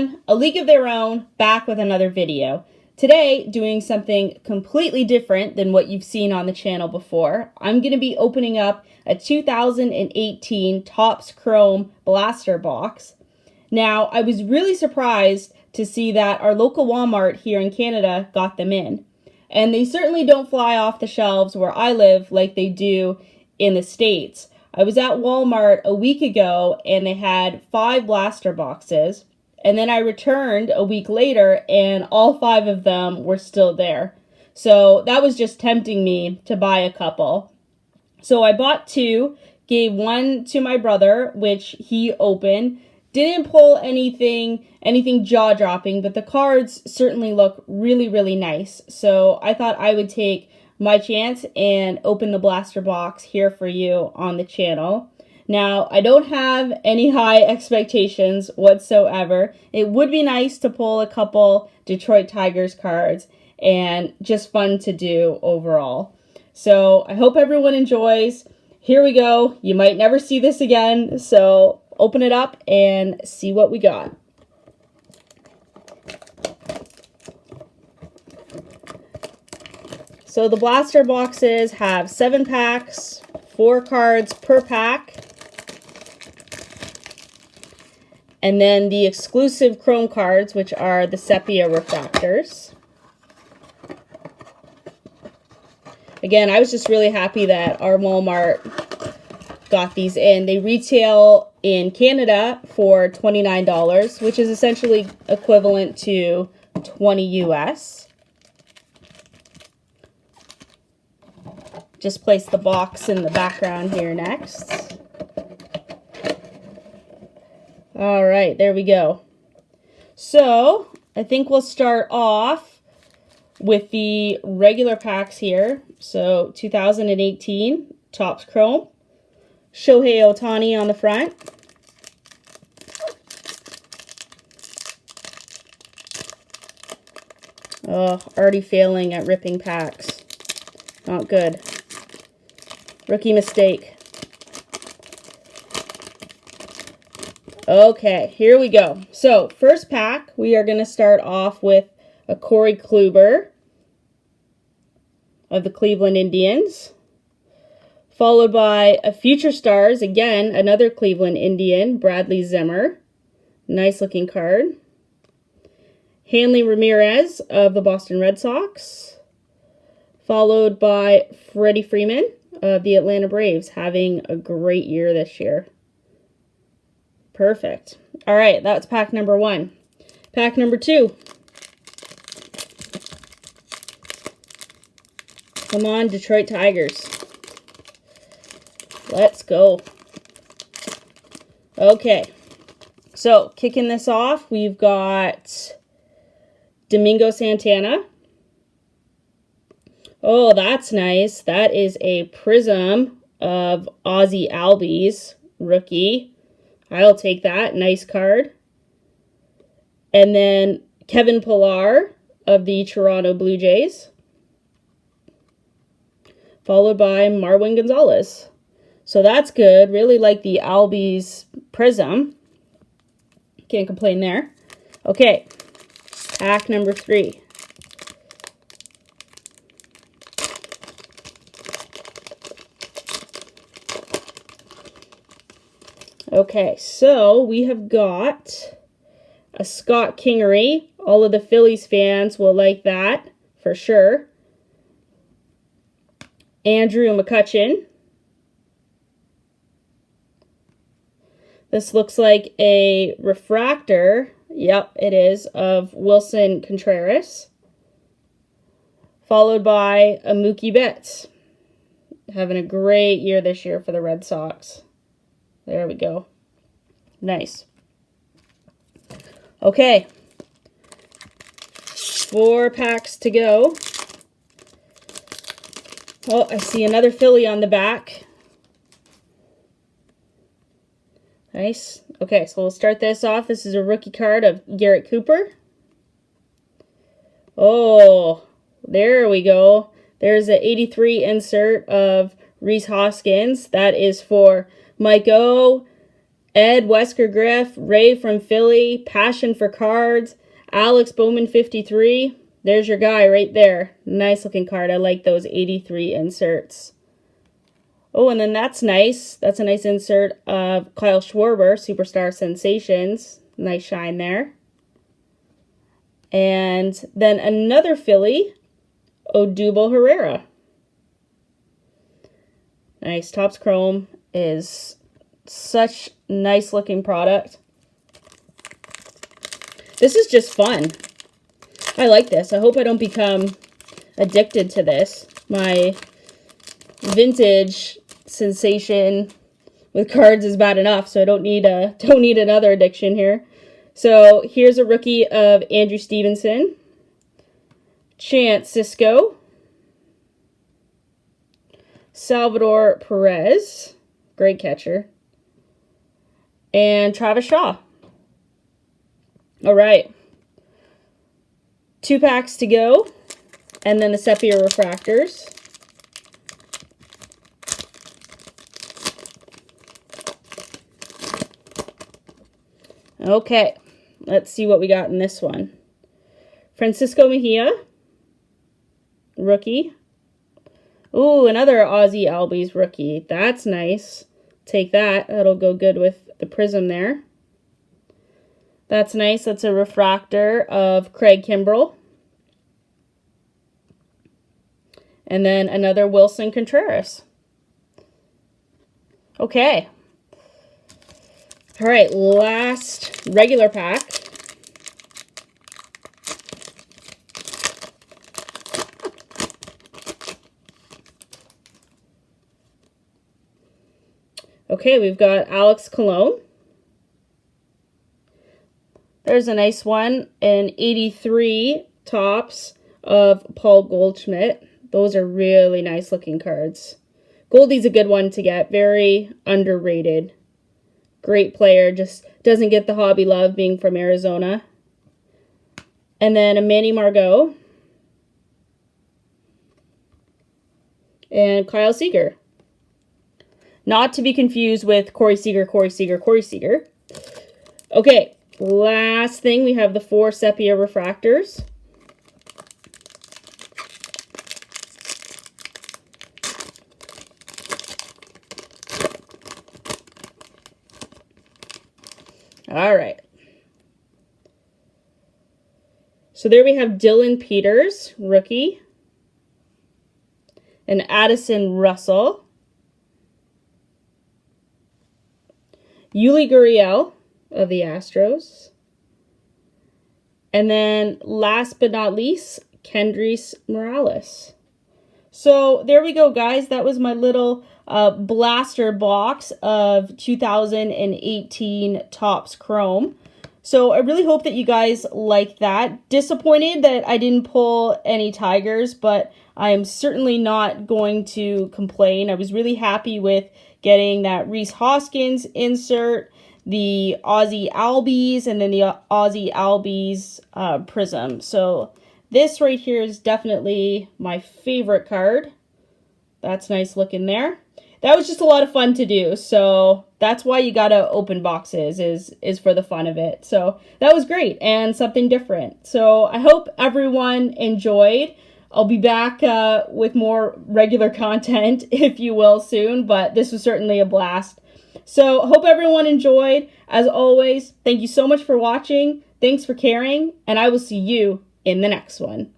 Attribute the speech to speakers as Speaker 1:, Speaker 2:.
Speaker 1: everyone, A League of Their Own, back with another video. Today, doing something completely different than what you've seen on the channel before. I'm going to be opening up a 2018 Topps Chrome Blaster box. Now, I was really surprised to see that our local Walmart here in Canada got them in. And they certainly don't fly off the shelves where I live like they do in the States. I was at Walmart a week ago and they had 5 blaster boxes. And then I returned a week later and all 5 of them were still there. So that was just tempting me to buy a couple. So I bought 2, gave 1 to my brother, which he opened. Didn't pull anything jaw-dropping, but the cards certainly look really, really nice. So I thought I would take my chance and open the blaster box here for you on the channel. Now, I don't have any high expectations whatsoever. It would be nice to pull a couple Detroit Tigers cards and just fun to do overall. So I hope everyone enjoys. Here we go. You might never see this again, so open it up and see what we got. So the blaster boxes have 7 packs, 4 cards per pack. And then the exclusive Chrome cards, which are the sepia refractors. Again, I was just really happy that our Walmart got these in. They retail in Canada for $29, which is essentially equivalent to $20 US. Just place the box in the background here next. All right, there we go. So I think we'll start off with the regular packs here. So 2018 Topps Chrome. Shohei Ohtani on the front. Oh, already failing at ripping packs. Not good. Rookie mistake. Okay, here we go. So, first pack, we are going to start off with a Corey Kluber of the Cleveland Indians. Followed by a Future Stars, again, another Cleveland Indian, Bradley Zimmer. Nice looking card. Hanley Ramirez of the Boston Red Sox. Followed by Freddie Freeman of the Atlanta Braves, having a great year this year. Perfect. All right, that's pack number 1. Pack number 2. Come on, Detroit Tigers. Let's go. Okay, so kicking this off, we've got Domingo Santana. Oh, that's nice. That is a Prism of Ozzie Albies, rookie. I'll take that. Nice card. And then Kevin Pillar of the Toronto Blue Jays. Followed by Marwin Gonzalez. So that's good. Really like the Albies Prism. Can't complain there. Okay. Pack number 3. Okay, so we have got a Scott Kingery. All of the Phillies fans will like that for sure. Andrew McCutchen. This looks like a refractor. Yep, it is, of Wilson Contreras. Followed by a Mookie Betts. Having a great year this year for the Red Sox. There we go. Nice. Okay. 4 packs to go. Oh, I see another Philly on the back. Nice. Okay, so we'll start this off. This is a rookie card of Garrett Cooper. Oh, there we go. There's an 83 insert of Rhys Hoskins. That is for Mike O Ed Wesker Griff, Ray from Philly, Passion for Cards, Alex Bowman 53. There's your guy right there. Nice looking card. I like those 83 inserts. Oh, and then that's nice. That's a nice insert of Kyle Schwarber, Superstar Sensations. Nice shine there. And then another Philly, Odubel Herrera. Nice. Topps Chrome is such nice looking product. This is just fun. I like this. I hope I don't become addicted to this. My vintage sensation with cards is bad enough, so I don't need another addiction here. So here's a rookie of Andrew Stevenson, Chance Sisco, Salvador Perez, great catcher, and Travis Shaw. All right, 2 packs to go, and then the sepia refractors. Okay, let's see what we got in this one. Francisco Mejia, rookie. Ooh, another Ozzie Albies rookie. That's nice. Take that. That'll go good with the prism there. That's nice. That's a refractor of Craig Kimbrell. And then another Wilson Contreras. Okay. All right, last regular pack. Okay, we've got Alex Colon. There's a nice one, an 83 Topps of Paul Goldschmidt. Those are really nice looking cards. Goldie's a good one to get, very underrated. Great player, just doesn't get the hobby love being from Arizona. And then a Manny Margot. And Kyle Seager. Not to be confused with Corey Seager. Okay, last thing, we have the 4 sepia refractors. All right. So there we have Dylan Peters, rookie. And Addison Russell. Yuli Gurriel of the Astros. And then last but not least, Kendrys Morales. So there we go, guys. That was my little blaster box of 2018 Topps Chrome. So I really hope that you guys like that. Disappointed that I didn't pull any Tigers, but I am certainly not going to complain. I was really happy with getting that Rhys Hoskins insert, the Ozzie Albies, and then the Ozzie Albies prism. So this right here is definitely my favorite card. That's nice looking there. That was just a lot of fun to do, so that's why you gotta open boxes, is for the fun of it. So that was great and something different. So I hope everyone enjoyed. I'll be back with more regular content, if you will, soon, but this was certainly a blast. So hope everyone enjoyed. As always, thank you so much for watching. Thanks for caring, and I will see you in the next one.